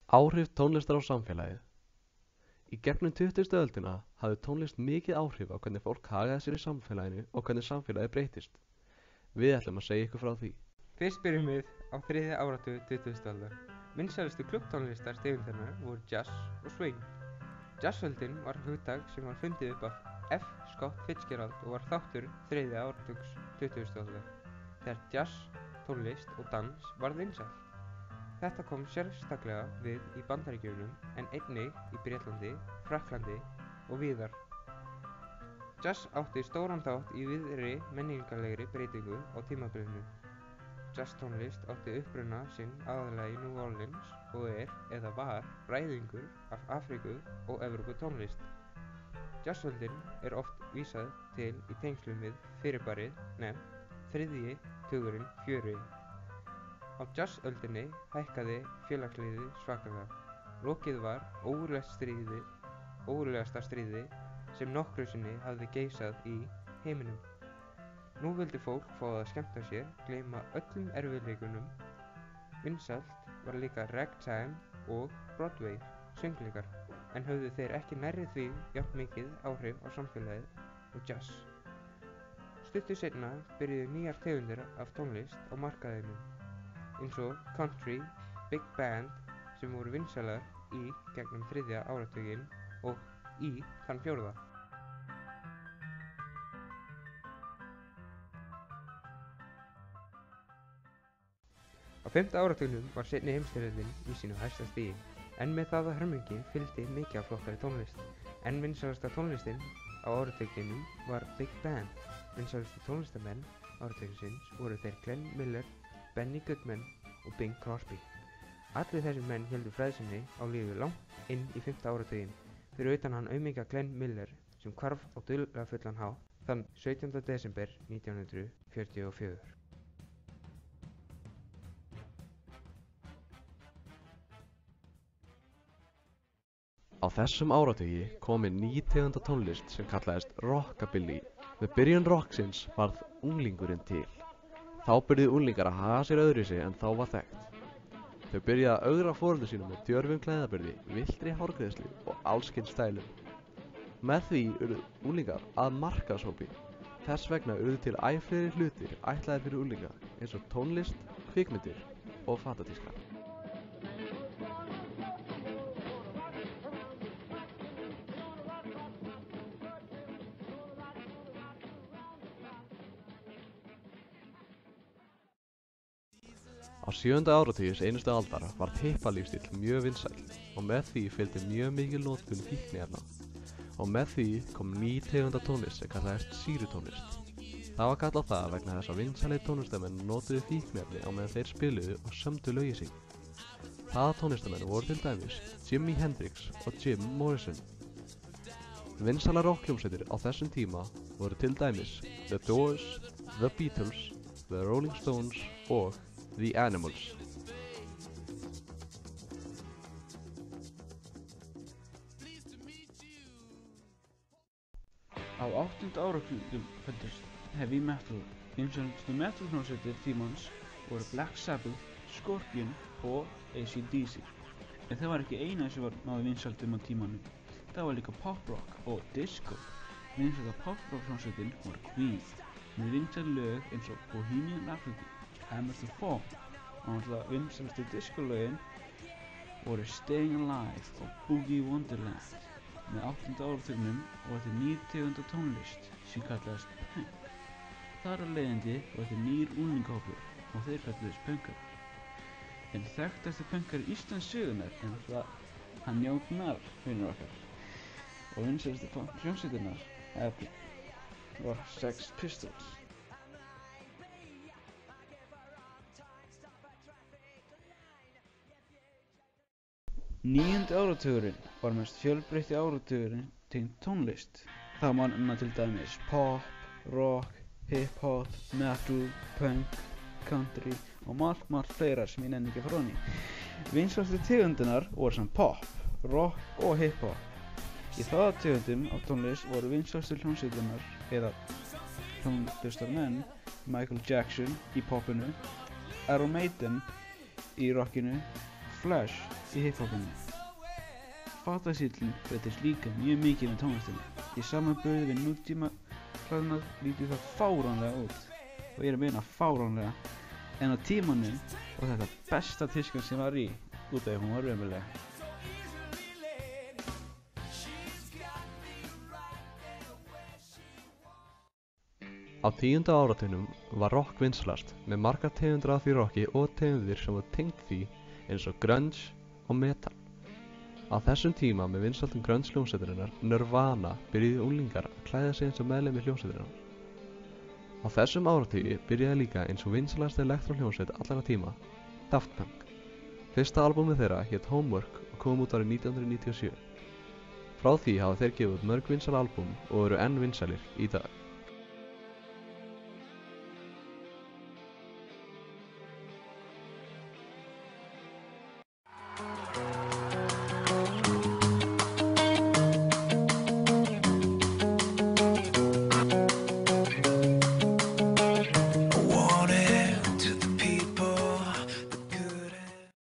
Áhrif tónlistar á samfélagið. Í gegnum 20. öldina hafði tónlist mikið áhrif á hvernig fólk hagaði sér í samfélaginu og hvernig samfélagið breytist. Við ætlum að segja ykkur frá því. Fyrst byrjum við á þriðja áratug 20. aldar. Vinsælustu klubbtónlistartegundirnar voru jazz og swing. Jazzöldin var hugtak sem var fundið upp af F. Scott Fitzgerald og var þáttur þriðja áratugs 20. aldar, þegar jazz, tónlist og dans varð vinsælt. Þetta kom sérstaklega við í Bandaríkjunum en einnig í Bretlandi, Frakklandi og víðar. Jazz átti stóran þátt í víðri menningarlegri breytingu á tímabilinu. Jazztónlist átti uppruna sinn aðallega í New Orleans og eða var ræðingur af Afríku og Evrópu tónlist. Jazzöldin oft vísað til í tengslum við fyrirbærið nefnt þriðji tugurinn fjörugir. Á jazzöldinni hækkaði félagslífið svakalega. Lokið var ógurlegasta stríði sem nokkru sinni hafði geisað í heiminum. Nú vildi fólk fá að skemmta sér, gleyma öllum erfiðleikunum. Vinsælt var líka ragtime og Broadway söngleikar, en höfðu þeir ekki nærri því jafn mikið áhrif á samfélagið og jazz. Stuttu seinna byrjuðu nýjar tegundir af tónlist á markaðinum, eins og country, big band sem voru vinsælar í gegnum þriðja áratuginn og í þann fjórða. Á 5. áratugnum var seinni heimsstyrjöldin í sínu hæsta stigi, en með það að hörmungi fylgdi mikið af flottari tónlist. En vinsælasta tónlistin á áratugnum var big band. Vinsælustu tónlistarmenn áratugsins voru þeir Glenn Miller, Benny Goodman og Bing Crosby. Allir þessir menn héldu fræðsemi á lífi langt inn í 5. áratuginn, fyrir utan hann aumingja Glenn Miller sem hvarf á dularfullan hátt þann 17. desember 1944. Á þessum áratugi kom inn ný tegund af tónlist sem kallaðist rockabilly. Með byrjun rocksins varð unglingurinn til. Þá byrjuðu unglingar að haga sér öðruvísi en þá var þekkt. Þau byrjuðu að ögra foreldrum sínum með djörfum klæðaburði, villtri hárgreiðslu og alls kyns stælum. Með því urðu unglingar að markaðshópi. Þess vegna urðu til æ fleiri hlutir ætlaðir fyrir unglinga, eins og tónlist, kvikmyndir og fatatíska. Á 7. áratugi einustu aldar varð hippalífstíll mjög vinsæll og með því fylgdi mjög mikil notkun fíkniefna. Og með því kom ný tegund af tónlist sem kallaðist sýrutónlist. Það var kallað það vegna þess að vinsælir tónlistamenn notuðu fíkniefni á meðan þeir spiluðu og sömdu lögin sín. Það tónlistamenn voru til dæmis Jimi Hendrix og Jim Morrison. Vinsælar rockhljómsveitir á þessum tíma voru til dæmis The Doors, The Beatles, The Rolling Stones og The Animals. Á 8. áratugnum fæddust heavy metal. Vinsælustu metal-hljómsveitir tímans voru Black Sabbath, Scorpion og AC/DC. En það var ekki eina sem náði vinsældum á tímanum. Það var líka pop-rock og disco. Vinsælasta pop-rock-hljómsveitin var Queen, með vinsæl lög eins og Bohemian Rhapsody, Hammers of Fall, og náttúrulega vinsælustu disco-lögin voru Staying Alive og Boogie Wonderland. Með 8. áratugnum var til nýr tegund af tónlist sem kallaðist punk. Þar af leiðandi var til nýr unglingahópur og þeir kölluðust punkar. En þekktasti punkar Íslands sögunnar er náttúrulega hann Jón Gnarr, vinur okkar. Og vinsælustu hljómsveitirnar var Sex Pistols. 9. áratugurinn var mest fjölbreytti áratugurinn tengd tónlist. Það má nefna til dæmis pop, rock, hip-hop, metal, punk, country og margt fleira sem ég nenni ekki að fara ofan í. Vinsælustu tegundirnar voru sem pop, rock og hip-hop. Í það tegundum af tónlist voru vinsælustu hljómsveitirnar eða tónlistarmenn Michael Jackson í popinu, Iron Maiden í rockinu, flash í hiphopinu. Fatasíllinn breytist líka mjög mikið með tónlistinni. Í samanburði við nútíma klæðnað lítið það fáránlega út, og ég er að meina fáránlega, en á tímanum var þetta besta tískan sem var í, út af því hún var raunveruleg. Á 10. áratugnum var rock vinsælast með margar tegundir af því rocki og tegundir sem var tengt því eins og grunge og metal. Á þessum tíma með vinsældum grunge hljómsveitarinnar Nirvana byrjuðu unglingar að klæða sig eins og meðlimir hljómsveitarinnar. Á þessum áratugi byrjaði líka eins og vinsælasta elektrohljómsveit allra tíma, Daft Punk. Fyrsta albúmið þeirra hét Homework og kom út árið 1997. Frá því hafa þeir gefið út mörg vinsæl albúm og eru enn vinsælir í dag.